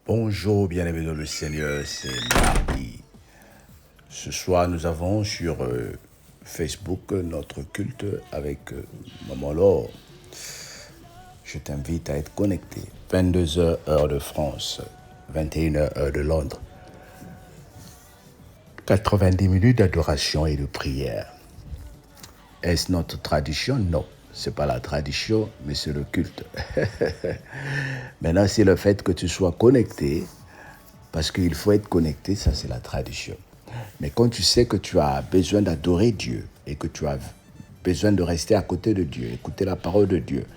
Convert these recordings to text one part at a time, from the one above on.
Bonjour, bien-aimés dans le Seigneur, c'est mardi. Ce soir, nous avons sur Facebook notre culte avec Maman Laure. Je t'invite à être connecté. 22h heure de France, 21h heure de Londres. 90 minutes d'adoration et de prière. Est-ce notre tradition? Non, ce n'est pas la tradition, mais c'est le culte. Maintenant, c'est le fait que tu sois connecté, parce qu'il faut être connecté, ça c'est la tradition. Mais quand tu sais que tu as besoin d'adorer Dieu et que tu as besoin de rester à côté de Dieu, écouter la parole de Dieu,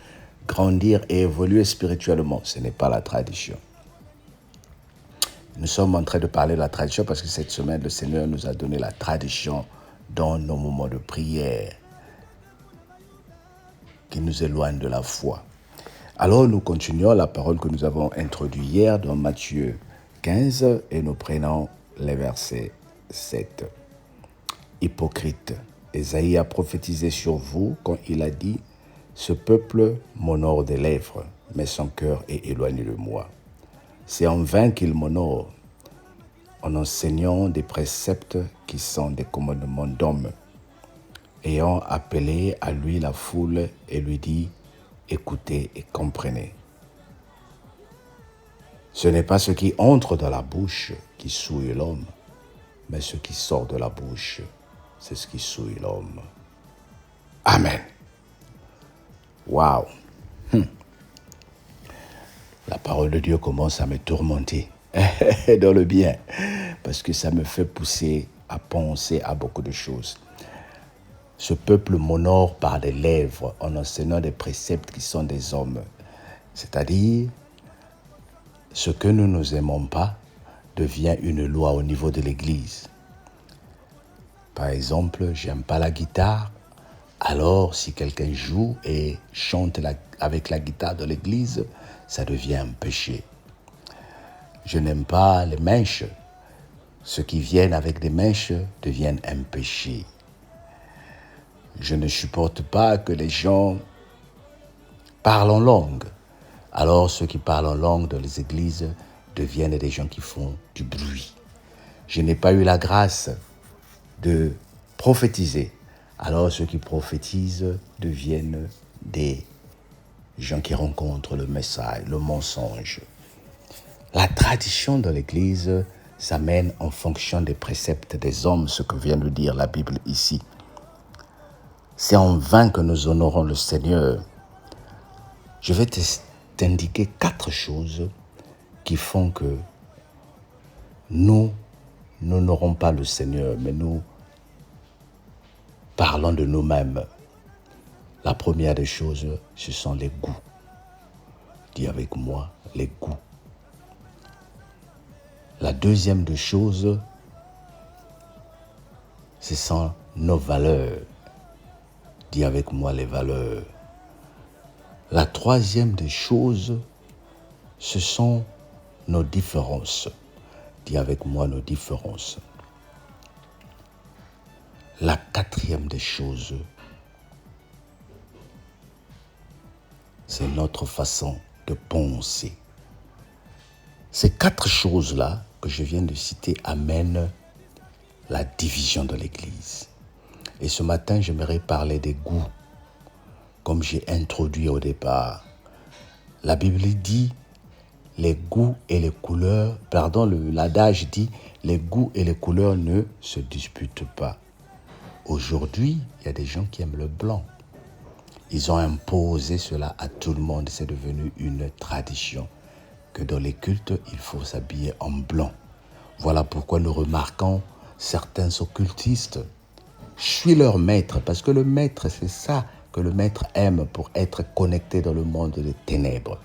grandir et évoluer spirituellement, ce n'est pas la tradition. Nous sommes en train de parler de la tradition parce que cette semaine, le Seigneur nous a donné la tradition dans nos moments de prière qui nous éloignent de la foi. Alors nous continuons la parole que nous avons introduite hier dans Matthieu 15 et nous prenons les versets 7. Hypocrite, Ésaïe a prophétisé sur vous quand il a dit « Ce peuple m'honore des lèvres, mais son cœur est éloigné de moi. C'est en vain qu'il m'honore, en enseignant des préceptes qui sont des commandements d'hommes, ayant appelé à lui la foule et lui dit « Écoutez et comprenez. » Ce n'est pas ce qui entre dans la bouche qui souille l'homme, mais ce qui sort de la bouche, c'est ce qui souille l'homme. Amen. Waouh. La parole de Dieu commence à me tourmenter dans le bien, parce que ça me fait pousser à penser à beaucoup de choses. Ce peuple m'honore par des lèvres en enseignant des préceptes qui sont des hommes. C'est-à-dire, ce que nous n'aimons pas devient une loi au niveau de l'Église. Par exemple, j'aime pas la guitare. Alors, si quelqu'un joue et chante avec la guitare de l'église, ça devient un péché. Je n'aime pas les mèches. Ceux qui viennent avec des mèches deviennent un péché. Je ne supporte pas que les gens parlent en langue. Alors, ceux qui parlent en langue dans les églises deviennent des gens qui font du bruit. Je n'ai pas eu la grâce de prophétiser. Alors ceux qui prophétisent deviennent des gens qui rencontrent le message, le mensonge. La tradition de l'Église s'amène en fonction des préceptes des hommes, ce que vient de dire la Bible ici. C'est en vain que nous honorons le Seigneur. Je vais t'indiquer 4 choses qui font que nous n'honorons pas le Seigneur, mais nous parlons de nous-mêmes. La première des choses, ce sont les goûts. Dis avec moi, les goûts. La deuxième des choses, ce sont nos valeurs. Dis avec moi les valeurs. La troisième des choses, ce sont nos différences. Dis avec moi nos différences. La quatrième des choses, c'est notre façon de penser. Ces 4 choses-là que je viens de citer amènent la division de l'Église. Et ce matin, j'aimerais parler des goûts, comme j'ai introduit au départ. La Bible dit, les goûts et les couleurs, l'adage dit, les goûts et les couleurs ne se disputent pas. Aujourd'hui, il y a des gens qui aiment le blanc. Ils ont imposé cela à tout le monde. C'est devenu une tradition que dans les cultes, il faut s'habiller en blanc. Voilà pourquoi nous remarquons certains occultistes. Je suis leur maître, parce que le maître, c'est ça que le maître aime pour être connecté dans le monde des ténèbres.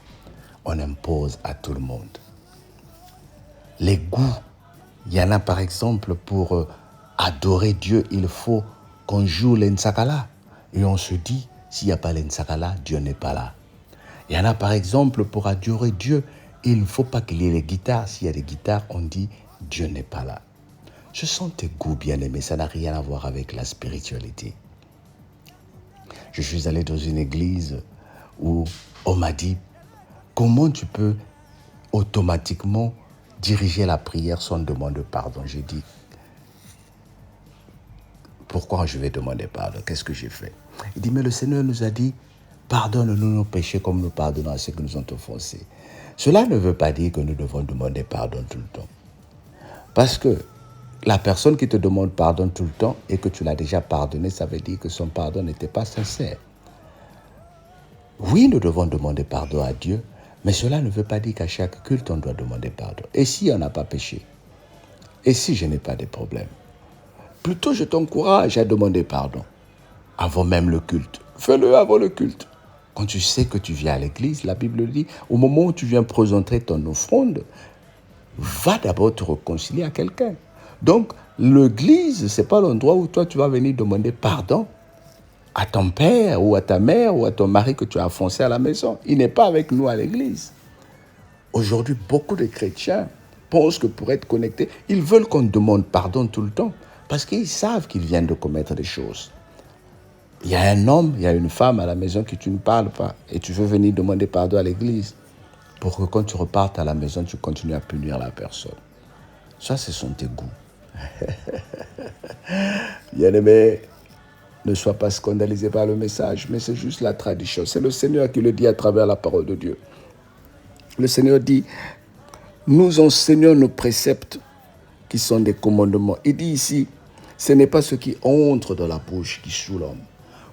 On impose à tout le monde. Les goûts, il y en a par exemple pour adorer Dieu, il faut qu'on joue l'ensakala. Et on se dit, s'il n'y a pas l'ensakala, Dieu n'est pas là. Il y en a par exemple pour adorer Dieu, il ne faut pas qu'il y ait les guitares. S'il y a des guitares, on dit, Dieu n'est pas là. Ce sont tes goûts bien-aimés, ça n'a rien à voir avec la spiritualité. Je suis allé dans une église où on m'a dit, comment tu peux automatiquement diriger la prière sans demander pardon. J'ai dit, pourquoi je vais demander pardon? Qu'est-ce que j'ai fait? Il dit, mais le Seigneur nous a dit, pardonne-nous nos péchés comme nous pardonnons à ceux qui nous ont offensés. Cela ne veut pas dire que nous devons demander pardon tout le temps. Parce que la personne qui te demande pardon tout le temps et que tu l'as déjà pardonné, ça veut dire que son pardon n'était pas sincère. Oui, nous devons demander pardon à Dieu, mais cela ne veut pas dire qu'à chaque culte, on doit demander pardon. Et si on n'a pas péché? Et si je n'ai pas de problème? Plutôt, je t'encourage à demander pardon avant même le culte. Fais-le avant le culte. Quand tu sais que tu viens à l'église, la Bible dit, au moment où tu viens présenter ton offrande, va d'abord te réconcilier à quelqu'un. Donc, l'église, ce n'est pas l'endroit où toi, tu vas venir demander pardon à ton père ou à ta mère ou à ton mari que tu as offensé à la maison. Il n'est pas avec nous à l'église. Aujourd'hui, beaucoup de chrétiens pensent que pour être connectés, ils veulent qu'on demande pardon tout le temps parce qu'ils savent qu'ils viennent de commettre des choses. Il y a un homme, il y a une femme à la maison que tu ne parles pas et tu veux venir demander pardon à l'église pour que quand tu repartes à la maison, tu continues à punir la personne. Ça, ce sont tes goûts. Bien-aimé, ne sois pas scandalisé par le message, mais c'est juste la tradition. C'est le Seigneur qui le dit à travers la parole de Dieu. Le Seigneur dit, nous enseignons nos préceptes qui sont des commandements. Il dit ici, ce n'est pas ce qui entre dans la bouche qui saoule l'homme.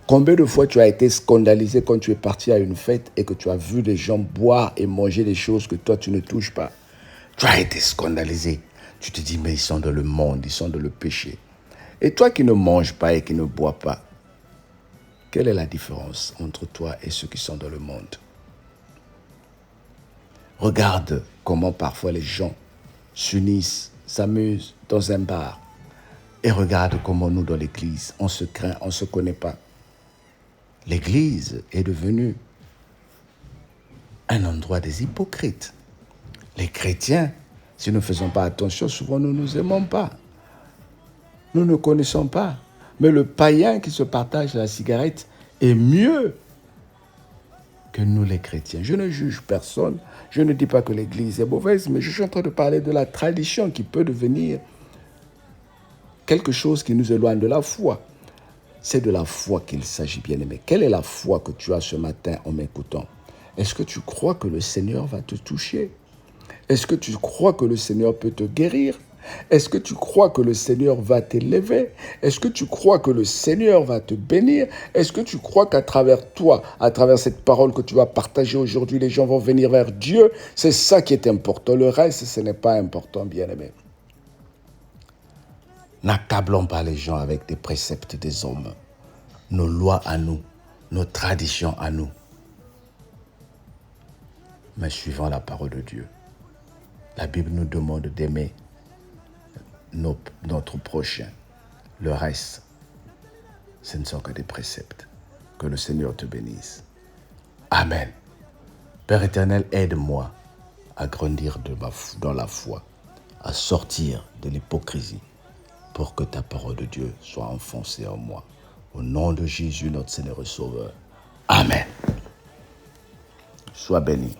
Combien de fois tu as été scandalisé quand tu es parti à une fête et que tu as vu des gens boire et manger des choses que toi tu ne touches pas? Tu as été scandalisé. Tu te dis, mais ils sont dans le monde, ils sont dans le péché. Et toi qui ne manges pas et qui ne bois pas, quelle est la différence entre toi et ceux qui sont dans le monde? Regarde comment parfois les gens s'unissent, s'amusent dans un bar. Et regarde comment nous dans l'église, on se craint, on ne se connaît pas. L'église est devenue un endroit des hypocrites. Les chrétiens, si nous ne faisons pas attention, souvent nous ne nous aimons pas. Nous ne connaissons pas. Mais le païen qui se partage la cigarette est mieux que nous les chrétiens. Je ne juge personne. Je ne dis pas que l'église est mauvaise, mais je suis en train de parler de la tradition qui peut devenir quelque chose qui nous éloigne de la foi. C'est de la foi qu'il s'agit, bien-aimé. Quelle est la foi que tu as ce matin en m'écoutant? Est-ce que tu crois que le Seigneur va te toucher? Est-ce que tu crois que le Seigneur peut te guérir? Est-ce que tu crois que le Seigneur va t'élever? Est-ce que tu crois que le Seigneur va te bénir? Est-ce que tu crois qu'à travers toi, à travers cette parole que tu vas partager aujourd'hui, les gens vont venir vers Dieu? C'est ça qui est important. Le reste, ce n'est pas important, bien-aimé. N'accablons pas les gens avec des préceptes des hommes, nos lois à nous, nos traditions à nous, mais suivant la parole de Dieu. La Bible nous demande d'aimer notre prochain. Le reste, ce ne sont que des préceptes. Que le Seigneur te bénisse. Amen. Père éternel, aide-moi à grandir dans la foi, à sortir de l'hypocrisie, pour que ta parole de Dieu soit enfoncée en moi. Au nom de Jésus, notre Seigneur et Sauveur. Amen. Sois béni.